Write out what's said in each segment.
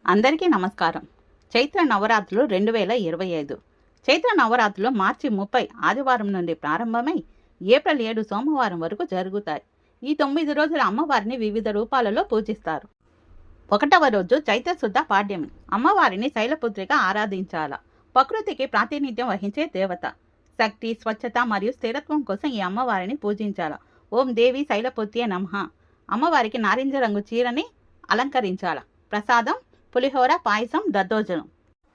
అందరికీ నమస్కారం. చైత్ర నవరాత్రులు 2025. చైత్ర నవరాత్రులు మార్చి 30 ఆదివారం నుండి ప్రారంభమై ఏప్రిల్ 7 సోమవారం వరకు జరుగుతాయి. ఈ 9 రోజులు అమ్మవారిని వివిధ రూపాలలో పూజిస్తారు. 1వ రోజు చైత్ర శుద్ధ పాడ్యమి. అమ్మవారిని శైలపుత్రిగా ఆరాధించాల. ప్రకృతికి ప్రాతినిధ్యం వహించే దేవత. శక్తి, స్వచ్ఛత మరియు స్థిరత్వం కోసం ఈ అమ్మవారిని పూజించాల. ఓం దేవి శైలపుత్రియే నమః. అమ్మవారికి నారింజ రంగు చీరని అలంకరించాల. ప్రసాదం పులిహోర, పాయసం, దద్దోజనం.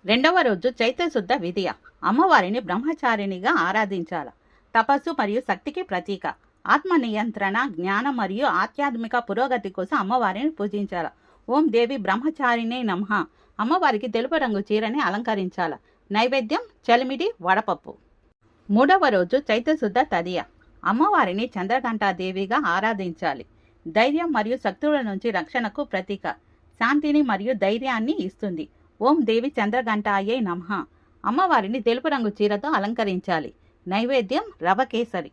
2వ రోజు చైత్ర శుద్ధ విధియ. అమ్మవారిని బ్రహ్మచారిణిగా ఆరాధించాల. తపస్సు మరియు శక్తికి ప్రతీక. ఆత్మ నియంత్రణ, జ్ఞానం మరియు ఆధ్యాత్మిక పురోగతి కోసం అమ్మవారిని పూజించాల. ఓం దేవి బ్రహ్మచారిణే నమః. అమ్మవారికి తెలుపు రంగు చీరని అలంకరించాల. నైవేద్యం చలిమిడి, వడపప్పు. 3వ రోజు చైత్ర శుద్ధ తదియ. అమ్మవారిని చంద్రఘంటాదేవిగా ఆరాధించాలి. ధైర్యం మరియు శక్తుల నుంచి రక్షణకు ప్రతీక. శాంతిని మరియు ధైర్యాన్ని ఇస్తుంది. ఓం దేవి చంద్రఘంటాయే నమః. అమ్మవారిని తెలుపు రంగు చీరతో అలంకరించాలి. నైవేద్యం రవ కేసరి.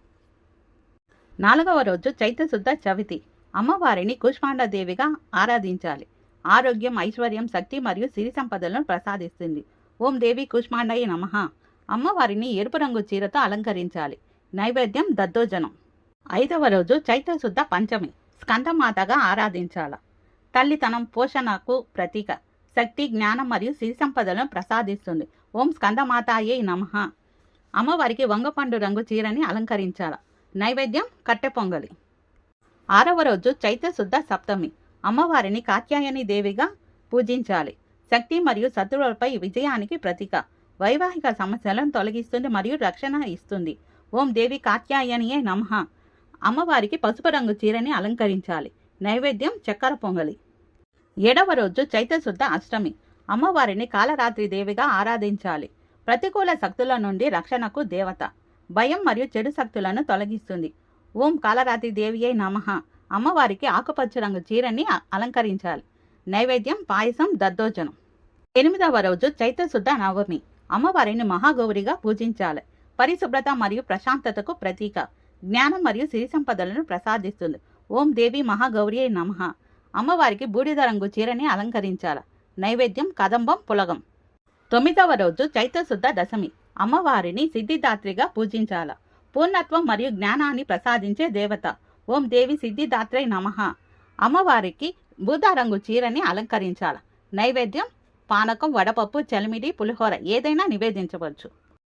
4వ రోజు చైత్ర శుద్ధ చవితి. అమ్మవారిని కూష్మాండదేవిగా ఆరాధించాలి. ఆరోగ్యం, ఐశ్వర్యం, శక్తి మరియు సిరి సంపదలను ప్రసాదిస్తుంది. ఓం దేవి కూష్మాండయే నమః. అమ్మవారిని ఎరుపు రంగు చీరతో అలంకరించాలి. నైవేద్యం దద్దోజనం. 5వ రోజు చైత్ర శుద్ధ పంచమి. స్కందమాతగా ఆరాధించాల. తల్లితనం, పోషణకు ప్రతీక. శక్తి, జ్ఞానం మరియు సిరి సంపదలను ప్రసాదిస్తుంది. ఓం స్కందమాతాయే నమః. అమ్మవారికి వంగపండు రంగు చీరని అలంకరించాల. నైవేద్యం కట్టె పొంగలి. 6వ రోజు చైత్ర శుద్ధ సప్తమి. అమ్మవారిని కాత్యాయని దేవిగా పూజించాలి. శక్తి మరియు శత్రువులపై విజయానికి ప్రతీక. వైవాహిక సమస్యలను తొలగిస్తుంది మరియు రక్షణ ఇస్తుంది. ఓం దేవి కాత్యాయనియే నమః. అమ్మవారికి పసుపు రంగు చీరని అలంకరించాలి. నైవేద్యం చక్కెర పొంగలి. 7వ రోజు చైత్ర శుద్ధ అష్టమి. అమ్మవారిని కాలరాత్రి దేవిగా ఆరాధించాలి. ప్రతికూల శక్తుల నుండి రక్షణకు దేవత. భయం మరియు చెడు శక్తులను తొలగిస్తుంది. ఓం కాలరాత్రి దేవియే నమః. అమ్మవారికి ఆకుపచ్చ రంగు చీరని అలంకరించాలి. నైవేద్యం పాయసం, దద్దోజనం. 8వ రోజు చైత్ర శుద్ధ నవమి. అమ్మవారిని మహాగౌరిగా పూజించాలి. పరిశుభ్రత మరియు ప్రశాంతతకు ప్రతీక. జ్ఞానం మరియు సిరి సంపదలను ప్రసాదిస్తుంది. ఓం దేవి మహాగౌరియే నమః. అమ్మవారికి బూడిద రంగు చీరని అలంకరించాల. నైవేద్యం కదంబం, పులగం. 9వ రోజు చైత్ర శుద్ధ దశమి. అమ్మవారిని సిద్ధిదాత్రిగా పూజించాల. పూర్ణత్వం మరియు జ్ఞానాన్ని ప్రసాదించే దేవత. ఓం దేవి సిద్ధిదాత్రే నమః. అమ్మవారికి బూదా రంగు చీరని అలంకరించాల. నైవేద్యం పానకం, వడపప్పు, చలిమిడి, పులిహోర ఏదైనా నివేదించవచ్చు.